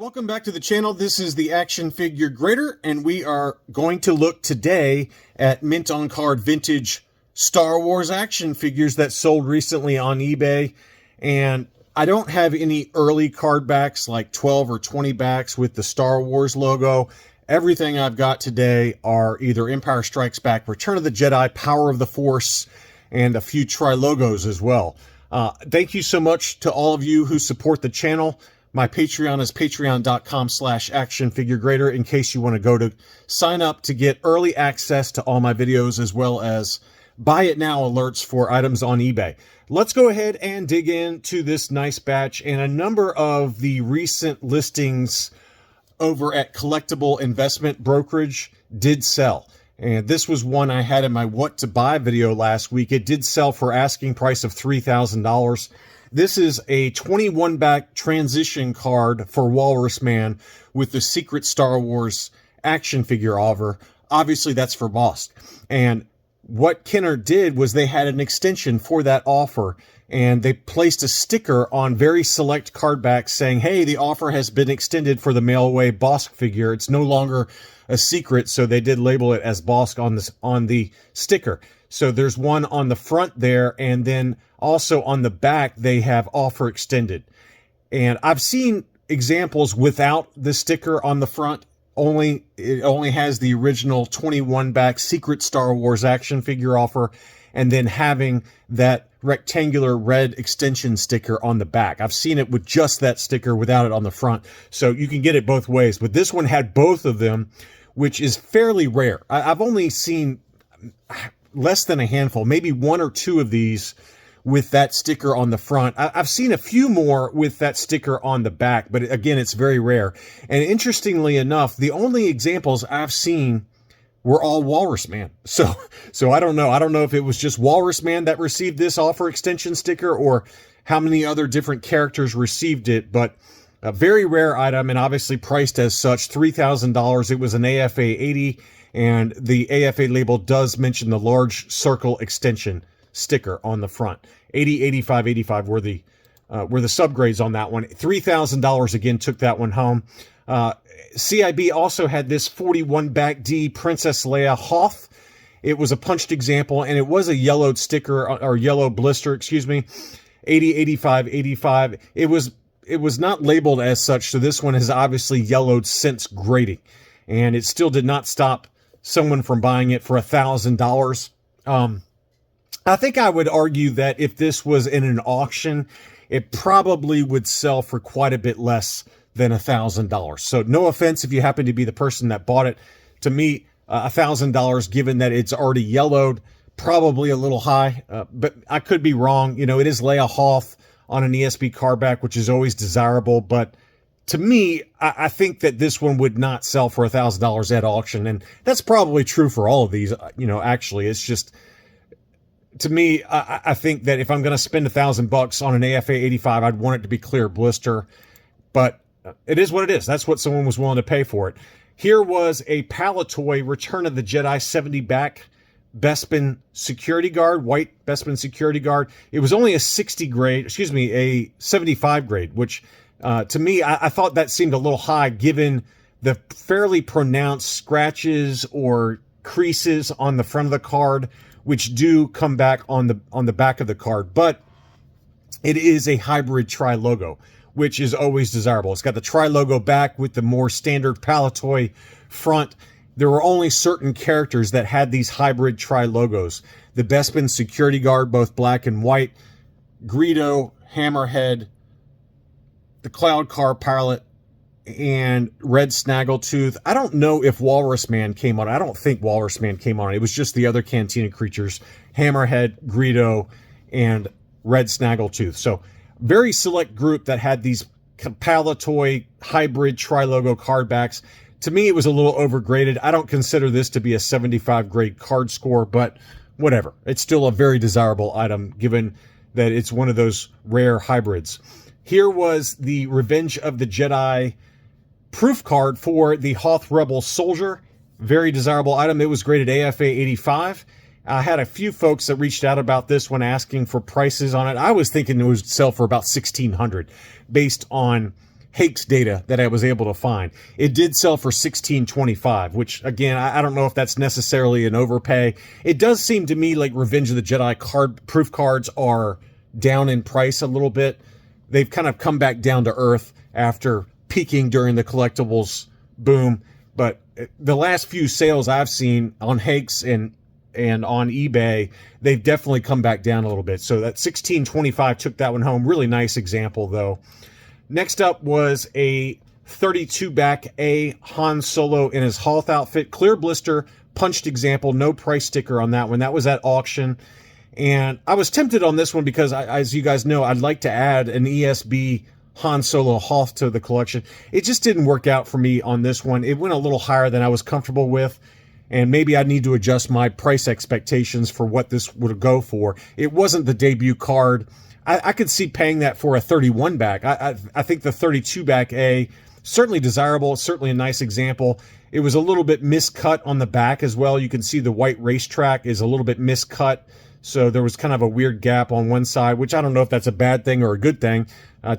Welcome back to the channel. This is the Action Figure Grader, and we are going to look today at mint on card vintage Star Wars action figures that sold recently on eBay. And I don't have any early card backs like 12 or 20 backs with the Star Wars logo. Everything I've got today are either Empire Strikes Back, Return of the Jedi, Power of the Force, and a few tri-logos as well. Thank you so much to all of you who support the channel. My Patreon is patreon.com/actionfiguregrader in case you want to go to sign up to get early access to all my videos as well as buy it now alerts for items on eBay. Let's go ahead and dig into this nice batch, and a number of the recent listings over at Collectible Investment Brokerage did sell. And this was one I had in my What to Buy video last week. It did sell for asking price of $3,000. This is a 21 back transition card for Walrus Man with the secret Star Wars action figure offer. Obviously, that's for Bosk. And what Kenner did was they had an extension for that offer, and they placed a sticker on very select card backs saying, hey, the offer has been extended for the mail away Bosk figure. It's no longer a secret, so they did label it as Bosk on the sticker. So there's one on the front there, and then also on the back, they have offer extended. And I've seen examples without the sticker on the front. It only has the original 21 back secret Star Wars action figure offer, and then having that rectangular red extension sticker on the back. I've seen it with just that sticker without it on the front. So you can get it both ways. But this one had both of them, which is fairly rare. I've only seen less than a handful, maybe one or two of these with that sticker on the front. I've seen a few more with that sticker on the back, but again, it's very rare. And interestingly enough, the only examples I've seen were all Walrus Man. So I don't know. I don't know if it was just Walrus Man that received this offer extension sticker or how many other different characters received it, but a very rare item and obviously priced as such, $3,000. It was an AFA 80, and the AFA label does mention the large circle extension sticker on the front. 80, 85, 85 were the subgrades on that one. $3,000 again took that one home. CIB also had this 41 back D Princess Leia Hoth. It was a punched example, and it was a yellowed sticker or yellow blister, excuse me. 80, 85, 85. It was not labeled as such, so this one has obviously yellowed since grading, and it still did not stop someone from buying it for $1,000. I think I would argue that if this was in an auction, it probably would sell for quite a bit less than $1,000. So no offense if you happen to be the person that bought it. To me, $1,000, given that it's already yellowed, probably a little high, but I could be wrong. You know, it is Leia Hoth on an ESB card back, which is always desirable, but to me, I think that this one would not sell for $1,000 at auction, and that's probably true for all of these. You know, actually, it's just, to me, I think that if I'm going to spend $1,000 on an AFA 85, I'd want it to be clear blister, but it is what it is. That's what someone was willing to pay for it. Here was a Palatoy Return of the Jedi 70 back Bespin security guard, white Bespin security guard. It was only a 60 grade, excuse me, a 75 grade, which to me, I thought that seemed a little high given the fairly pronounced scratches or creases on the front of the card, which do come back on the back of the card. But it is a hybrid tri-logo, which is always desirable. It's got the tri-logo back with the more standard Palatoy front. There were only certain characters that had these hybrid tri-logos. The Bespin security guard, both black and white, Greedo, Hammerhead, the Cloud Car pilot, and Red Snaggletooth. I don't know if Walrus Man came on. I don't think Walrus Man came on. It was just the other Cantina creatures, Hammerhead, Greedo, and Red Snaggletooth. So very select group that had these Palatoy hybrid tri-logo card backs. To me, it was a little overgraded. I don't consider this to be a 75 grade card score, but whatever. It's still a very desirable item given that it's one of those rare hybrids. Here was the Revenge of the Jedi proof card for the Hoth Rebel Soldier. Very desirable item. It was graded AFA 85. I had a few folks that reached out about this one asking for prices on it. I was thinking it would sell for about $1,600 based on Hakes data that I was able to find. It did sell for $16.25, which again, I don't know if that's necessarily an overpay. It does seem to me like Revenge of the Jedi proof cards are down in price a little bit. They've kind of come back down to earth after peaking during the collectibles boom. But the last few sales I've seen on Hakes and on eBay, they've definitely come back down a little bit. So that $16.25 took that one home. Really nice example though. Next up was a 32 back A Han Solo in his Hoth outfit. Clear blister, punched example, no price sticker on that one. That was at auction. And I was tempted on this one because, as you guys know, I'd like to add an ESB Han Solo Hoth to the collection. It just didn't work out for me on this one. It went a little higher than I was comfortable with. And maybe I need to adjust my price expectations for what this would go for. It wasn't the debut card. I could see paying that for a 31 back. I think the 32 back A, certainly desirable, certainly a nice example. It was a little bit miscut on the back as well. You can see the white racetrack is a little bit miscut. So there was kind of a weird gap on one side, which I don't know if that's a bad thing or a good thing.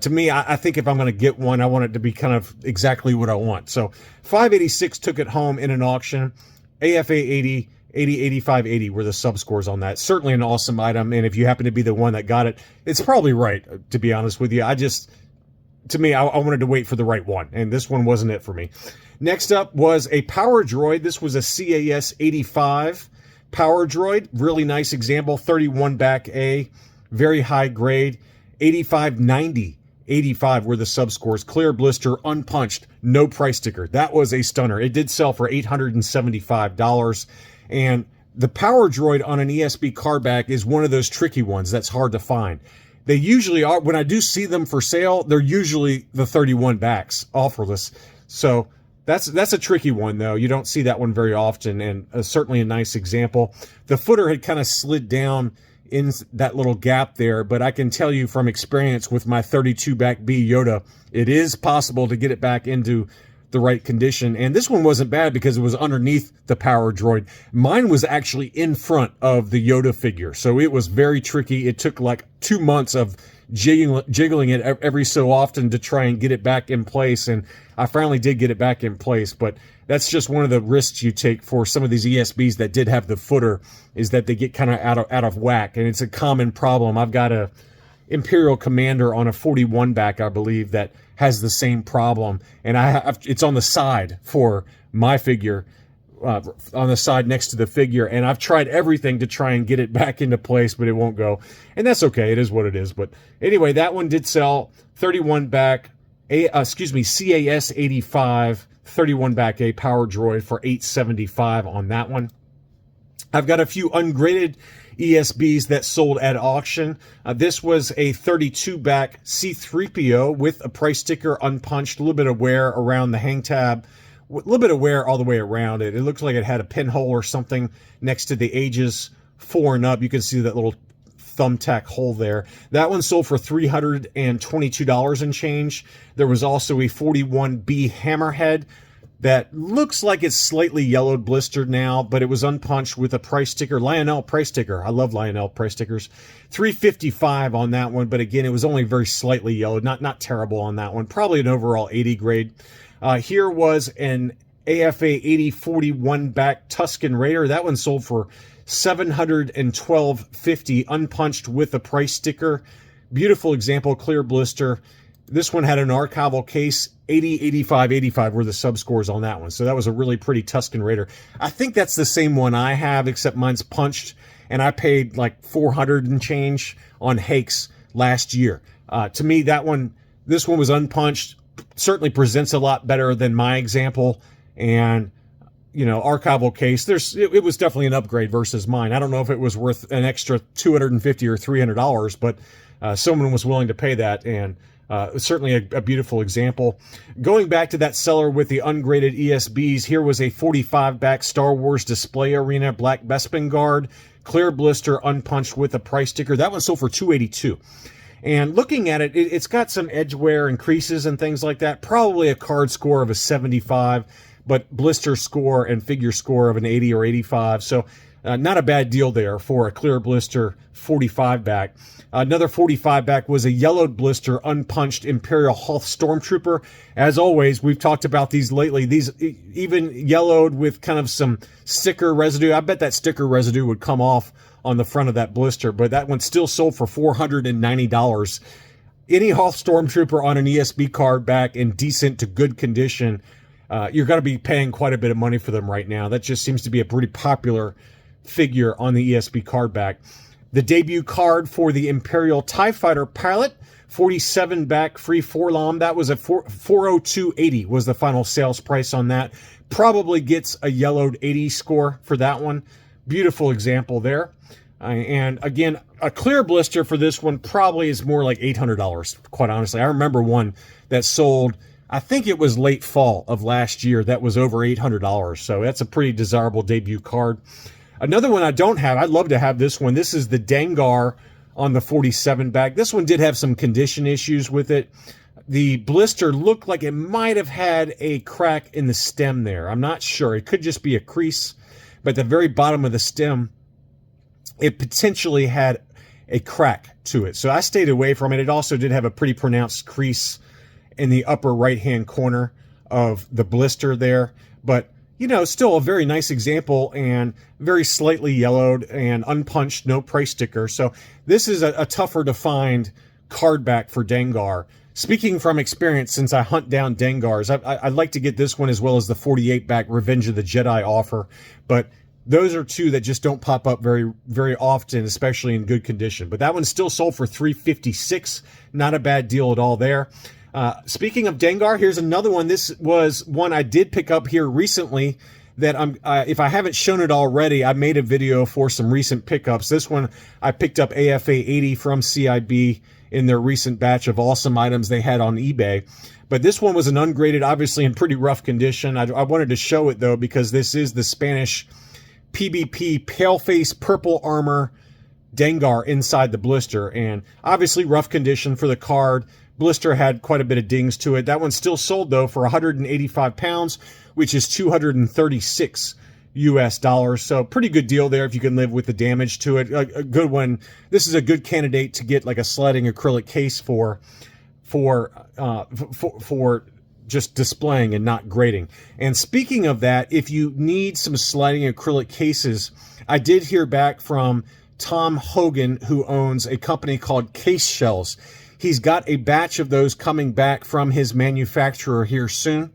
To me, I think if I'm going to get one, I want it to be kind of exactly what I want. So $586 took it home in an auction. AFA 80, 80, 85, 80 were the sub-scores on that. Certainly an awesome item, and if you happen to be the one that got it, it's probably right, to be honest with you. To me, I wanted to wait for the right one, and this one wasn't it for me. Next up was a Power Droid. This was a CAS 85 Power Droid. Really nice example, 31 back A, very high grade, 85, 90. 85 were the sub-scores. Clear blister, unpunched, no price sticker. That was a stunner. It did sell for $875. And the Power Droid on an ESB card back is one of those tricky ones that's hard to find. They usually are, when I do see them for sale, they're usually the 31 backs, offerless. So that's a tricky one, though. You don't see that one very often, and certainly a nice example. The footer had kind of slid down in that little gap there, but I can tell you from experience with my 32 back B Yoda, it is possible to get it back into the right condition. And this one wasn't bad because it was underneath the Power Droid. Mine was actually in front of the Yoda figure, so it was very tricky. It took like 2 months of jiggling it every so often to try and get it back in place, and I finally did get it back in place. But that's just one of the risks you take for some of these ESBs that did have the footer, is that they get kind of out of whack, and it's a common problem. I've got a Imperial Commander on a 41 back, I believe, that has the same problem, and it's on the side for my figure, on the side next to the figure, and I've tried everything to try and get it back into place, but it won't go, and that's okay. It is what it is. But anyway, that one did sell. 31 back, CAS 85, 31 back A Power Droid for $875 on that one. I've got a few ungraded ESBs that sold at auction. This was a 32 back C-3PO with a price sticker, unpunched, a little bit of wear around the hang tab, a little bit of wear all the way around it. It looked like it had a pinhole or something next to the ages 4 and up. You can see that little thumbtack hole there. That one sold for $322 and change. There was also a 41B Hammerhead that looks like it's slightly yellowed, blistered now, but it was unpunched with a price sticker, Lionel price sticker. I love Lionel price stickers. $355 on that one, but again, it was only very slightly yellowed, not terrible on that one. Probably an overall 80 grade. Here was an AFA 80 41 back Tusken Raider. That one sold for $712.50, unpunched with a price sticker. Beautiful example, clear blister. This one had an archival case. 80, 85, 85 were the sub-scores on that one. So that was a really pretty Tusken Raider. I think that's the same one I have, except mine's punched, and I paid like $400 and change on Hakes last year. To me, this one was unpunched. Certainly presents a lot better than my example, and archival case. It was definitely an upgrade versus mine. I don't know if it was worth an extra $250 or $300, but someone was willing to pay that, and certainly a beautiful example. Going back to that seller with the ungraded ESBs, here was a 45 back Star Wars Display Arena Black Bespin Guard, clear blister, unpunched with a price sticker. That one sold for $282. And looking at it, it's got some edge wear and creases and things like that. Probably a card score of a 75, but blister score and figure score of an 80 or 85. So Not a bad deal there for a clear blister 45 back. Another 45 back was a yellowed blister, unpunched Imperial Hoth Stormtrooper. As always, we've talked about these lately. These even yellowed with kind of some sticker residue. I bet that sticker residue would come off on the front of that blister, but that one still sold for $490. Any Hoth Stormtrooper on an ESB card back in decent to good condition, you're going to be paying quite a bit of money for them right now. That just seems to be a pretty popular figure on the ESB card back. The debut card for the Imperial TIE Fighter Pilot, 47 back free 4-LOM. That was a 402.80 was the final sales price on that. Probably gets a yellowed 80 score for that one. Beautiful example there. And again, a clear blister for this one probably is more like $800, quite honestly. I remember one that sold, I think it was late fall of last year, that was over $800. So that's a pretty desirable debut card. Another one I don't have, I'd love to have this one. This is the Dengar on the 47 back. This one did have some condition issues with it. The blister looked like it might have had a crack in the stem there. I'm not sure. It could just be a crease. But at the very bottom of the stem, it potentially had a crack to it. So I stayed away from it. It also did have a pretty pronounced crease in the upper right-hand corner of the blister there. But you know, still a very nice example and very slightly yellowed and unpunched, no price sticker. So this is a tougher to find card back for Dengar. Speaking from experience, since I hunt down Dengars, I'd like to get this one as well as the 48 back Revenge of the Jedi offer. But those are two that just don't pop up very, very often, especially in good condition. But that one still sold for $356. Not a bad deal at all there. Speaking of Dengar, here's another one. This was one I did pick up here recently that if I haven't shown it already, I made a video for some recent pickups. This one, I picked up AFA 80 from CIB in their recent batch of awesome items they had on eBay. But this one was an ungraded, obviously in pretty rough condition. I wanted to show it though, because this is the Spanish PBP Paleface Purple Armor Dengar inside the blister. And obviously rough condition for the card. Blister had quite a bit of dings to it. That one still sold though for 185 pounds, which is 236 US dollars. So pretty good deal there if you can live with the damage to it. A good one. This is a good candidate to get like a sliding acrylic case for just displaying and not grading. And speaking of that, if you need some sliding acrylic cases, I did hear back from Tom Hogan, who owns a company called Case Shells. He's got a batch of those coming back from his manufacturer here soon.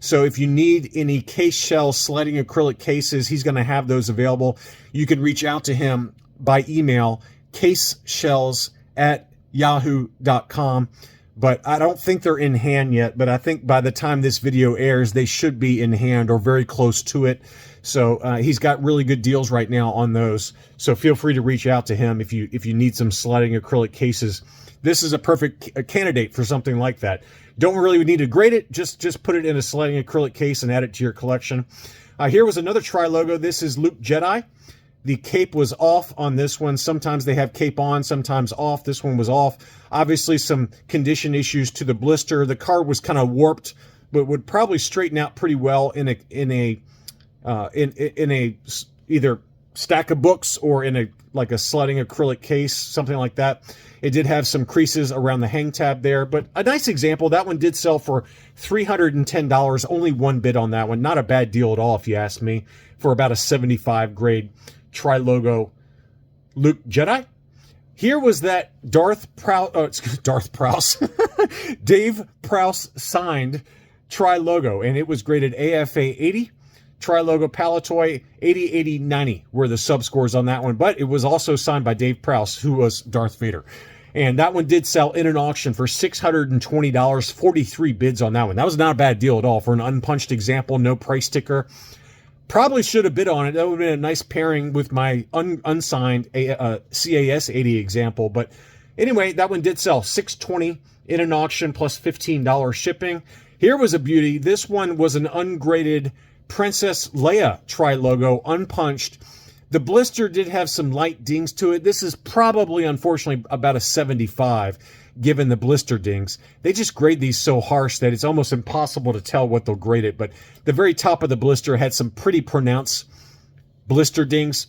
So if you need any Case Shell sliding acrylic cases, he's going to have those available. You can reach out to him by email, caseshells@yahoo.com. But I don't think they're in hand yet. But I think by the time this video airs, they should be in hand or very close to it. So he's got really good deals right now on those. So feel free to reach out to him if you need some sliding acrylic cases. This is a perfect candidate for something like that. Don't really need to grade it. Just put it in a sliding acrylic case and add it to your collection. Here was another tri-logo. This is Luke Jedi. The cape was off on this one. Sometimes they have cape on, sometimes off. This one was off. Obviously some condition issues to the blister. The card was kind of warped, but would probably straighten out pretty well in a either stack of books or in a sliding acrylic case, something like that. It did have some creases around the hang tab there, but a nice example. That one did sell for $310. Only one bid on that one. Not a bad deal at all, if you ask me, for about a 75 grade tri-logo Luke Jedi. Here was that Dave Prowse signed tri-logo, and it was graded AFA 80. Tri-logo Palatoy 80, 80, 90 were the sub-scores on that one, but it was also signed by Dave Prowse, who was Darth Vader. And that one did sell in an auction for $620, 43 bids on that one. That was not a bad deal at all for an unpunched example, no price sticker. Probably should have bid on it. That would have been a nice pairing with my unsigned CAS 80 example. But anyway, that one did sell $620 in an auction plus $15 shipping. Here was a beauty. This one was an ungraded Princess Leia tri-logo, unpunched. The blister did have some light dings to it. This is probably, unfortunately, about a 75, given the blister dings. They just grade these so harsh that it's almost impossible to tell what they'll grade it. But the very top of the blister had some pretty pronounced blister dings.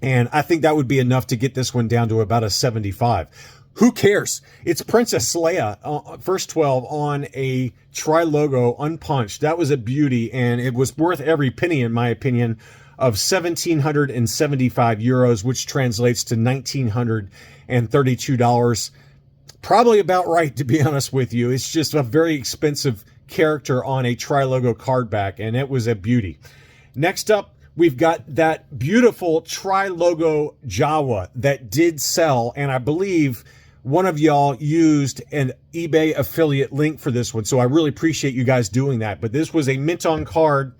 And I think that would be enough to get this one down to about a 75. Who cares? It's Princess Leia, first 12 on a tri-logo unpunched. That was a beauty, and it was worth every penny, in my opinion, of 1,775 euros, which translates to $1,932. Probably about right, to be honest with you. It's just a very expensive character on a tri-logo card back, and it was a beauty. Next up, we've got that beautiful tri-logo Jawa that did sell, and I believe one of y'all used an eBay affiliate link for this one, so I really appreciate you guys doing that. But this was a mint on card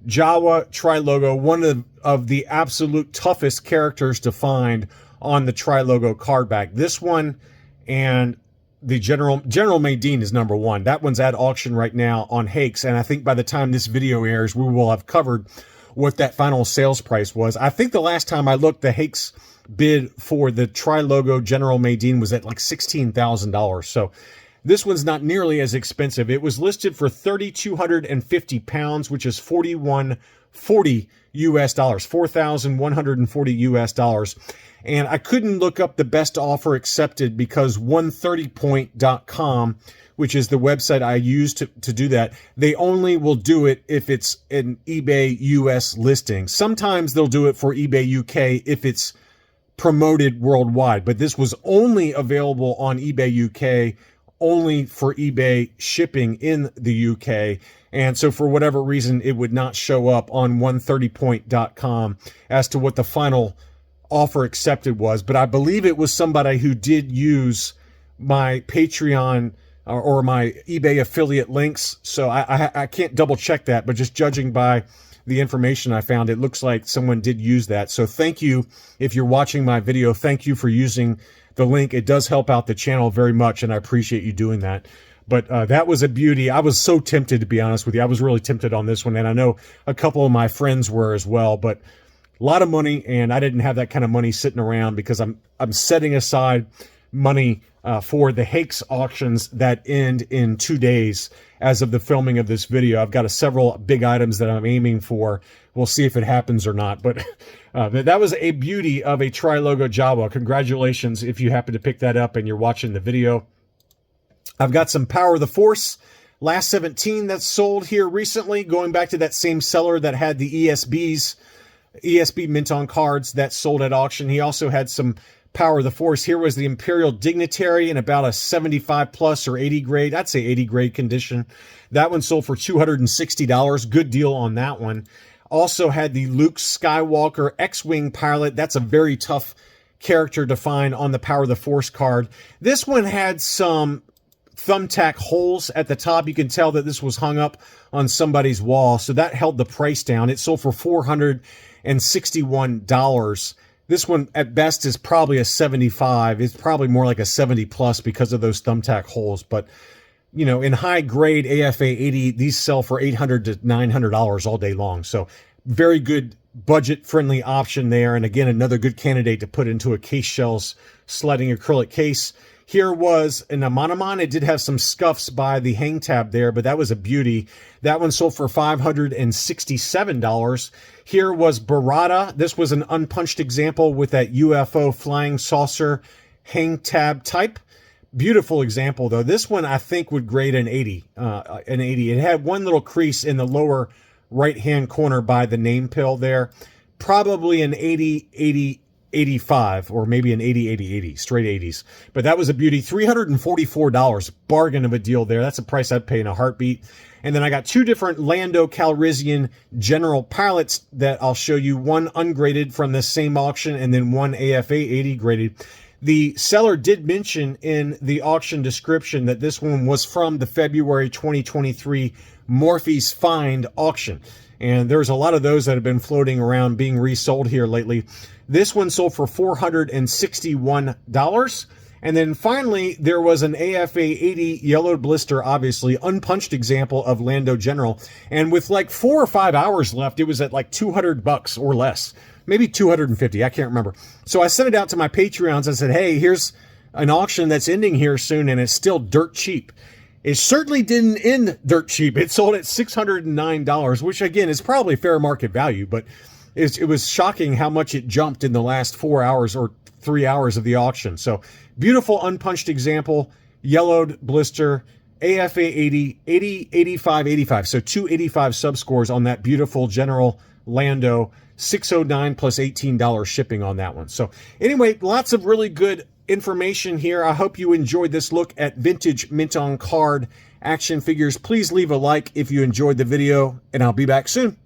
Jawa tri-logo, one of the absolute toughest characters to find on the tri-logo card back. This one and the General Madine is number one. That one's at auction right now on Hakes, and I think by the time this video airs, we will have covered what that final sales price was. I think the last time I looked, the Hakes bid for the tri-logo General Madine was at like $16,000. So this one's not nearly as expensive. It was listed for 3,250 pounds, which is 4,140 US dollars, 4,140 US dollars. And I couldn't look up the best offer accepted because 130point.com, which is the website I use to do that, they only will do it if it's an eBay US listing. Sometimes they'll do it for eBay UK if it's promoted worldwide, but this was only available on eBay UK, only for eBay shipping in the UK. And so for whatever reason, it would not show up on 130point.com as to what the final offer accepted was. But I believe it was somebody who did use my Patreon or my eBay affiliate links. So I can't double check that, but just judging by the information I found, it looks like someone did use that. So thank you. If you're watching my video, thank you for using the link. It does help out the channel very much, and I appreciate you doing that. But that was a beauty. I was so tempted, to be honest with you. I was really tempted on this one, and I know a couple of my friends were as well. But a lot of money, and I didn't have that kind of money sitting around because I'm setting aside money for the Hakes auctions that end in 2 days as of the filming of this video. I've got several big items that I'm aiming for. We'll see if it happens or not. But that was a beauty of a tri-logo Jawa. Congratulations if you happen to pick that up and you're watching the video. I've got some Power of the Force Last 17 that's sold here recently, going back to that same seller that had the ESB mint on cards that sold at auction. He also had some Power of the Force. Here was the Imperial Dignitary in about a 75 plus or 80 grade. I'd say 80 grade condition. That one sold for $260. Good deal on that one. Also had the Luke Skywalker X-Wing pilot. That's a very tough character to find on the Power of the Force card. This one had some thumbtack holes at the top. You can tell that this was hung up on somebody's wall, so that held the price down. It sold for $461. This one at best is probably a 75. It's probably more like a 70 plus because of those thumbtack holes. But, you know, in high grade AFA 80, these sell for $800 to $900 all day long. So very good budget friendly option there. And again, another good candidate to put into a case shells sledding acrylic case. Here was an Amanaman. It did have some scuffs by the hang tab there, but that was a beauty. That one sold for $567. Here was Barada. This was an unpunched example with that UFO flying saucer hang tab type. Beautiful example, though. This one, I think, would grade an 80. It had one little crease in the lower right-hand corner by the name pill there. Probably an 80, 85, or maybe an 80, straight 80s. But that was a beauty. $344, bargain of a deal there. That's a price I'd pay in a heartbeat. And then I got two different Lando Calrissian General pilots that I'll show you. One ungraded from this same auction, and then one AFA 80 graded. The seller did mention in the auction description that this one was from the February 2023 Morphe's Find auction. And there's a lot of those that have been floating around being resold here lately. This one sold for $461. And then finally, there was an AFA 80 yellowed blister, obviously, unpunched example of Lando General. And with like 4 or 5 hours left, it was at like $200 or less. Maybe 250, I can't remember. So I sent it out to my Patreons and said, hey, here's an auction that's ending here soon, and it's still dirt cheap. It certainly didn't end dirt cheap. It sold at $609, which again is probably fair market value, but it was shocking how much it jumped in the last 4 hours or 3 hours of the auction. So beautiful unpunched example, yellowed blister, AFA 80, 80, 85, 85. So 285 subscores on that beautiful General Lando, $609 plus $18 shipping on that one. So anyway, lots of really good information here. I hope you enjoyed this look at vintage mint on card action figures. Please leave a like if you enjoyed the video, and I'll be back soon.